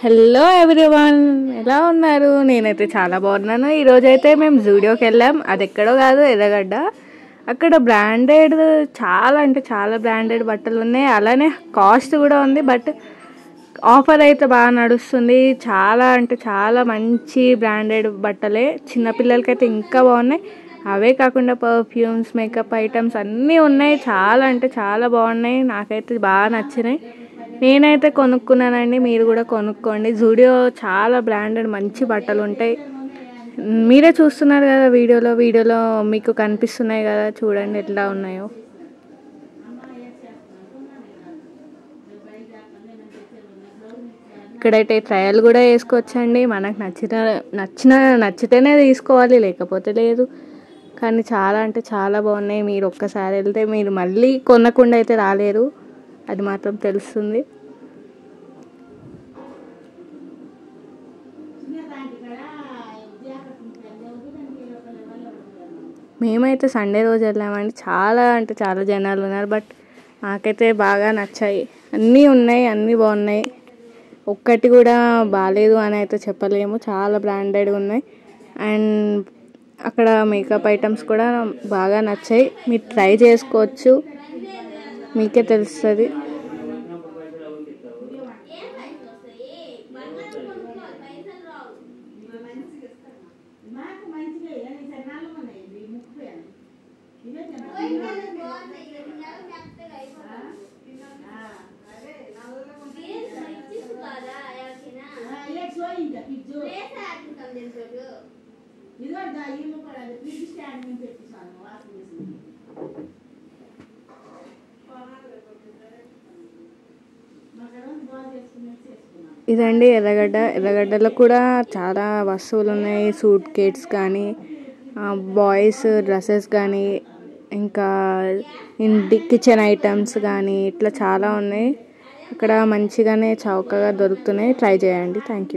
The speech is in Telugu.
హలో ఎవ్రీవన్, ఎలా ఉన్నారు? నేనైతే చాలా బాగున్నాను. ఈరోజైతే మేము జూడియోకి వెళ్ళాం. అది ఎక్కడో కాదు, ఎర్రగడ్డ. అక్కడ బ్రాండెడ్ చాలా అంటే చాలా బ్రాండెడ్ బట్టలు ఉన్నాయి. అలానే కాస్ట్ కూడా ఉంది. బట్ ఆఫర్ అయితే బాగా నడుస్తుంది. చాలా అంటే చాలా మంచి బ్రాండెడ్ బట్టలే. చిన్నపిల్లలకైతే ఇంకా బాగున్నాయి. అవే కాకుండా పర్ఫ్యూమ్స్, మేకప్ ఐటమ్స్ అన్నీ ఉన్నాయి. చాలా అంటే చాలా బాగున్నాయి. నాకైతే బాగా నచ్చినాయి. నేనైతే కొనుక్కున్నానండి. మీరు కూడా కొనుక్కోండి. జూడియో చాలా బ్రాండెడ్ మంచి బట్టలు ఉంటాయి. మీరే చూస్తున్నారు కదా వీడియోలో మీకు కనిపిస్తున్నాయి కదా, చూడండి ఎట్లా ఉన్నాయో. ఇక్కడైతే ట్రయల్ కూడా వేసుకోవచ్చండి. మనకు నచ్చితేనే తీసుకోవాలి, లేకపోతే లేదు. కానీ చాలా అంటే చాలా బాగున్నాయి. మీరు ఒక్కసారి వెళ్తే మీరు మళ్ళీ కొనకుండా అయితే రాలేరు, అది మాత్రం తెలుస్తుంది. మేమైతే సండే రోజు వెళ్ళామండి. చాలా అంటే చాలా జనాలు ఉన్నారు. బట్ నాకైతే బాగా నచ్చాయి. అన్నీ ఉన్నాయి, అన్నీ బాగున్నాయి. ఒక్కటి కూడా బాగాలేదు అని అయితే చెప్పలేము. చాలా బ్రాండెడ్ ఉన్నాయి. అండ్ అక్కడ మేకప్ ఐటమ్స్ కూడా బాగా నచ్చాయి. మీరు ట్రై చేసుకోవచ్చు, మీకే తెలుస్తుంది. ఇదండి ఎర్రగడ్డలో కూడా చాలా వస్తువులు ఉన్నాయి. సూట్ కేట్స్ కానీ, బాయ్స్ డ్రెస్సెస్ కానీ, ఇంకా ఇంటి కిచెన్ ఐటమ్స్ కానీ, ఇట్లా చాలా ఉన్నాయి. ఇక్కడ మంచిగానే చౌకగా దొరుకుతున్నాయి. ట్రై చేయండి. Thank you.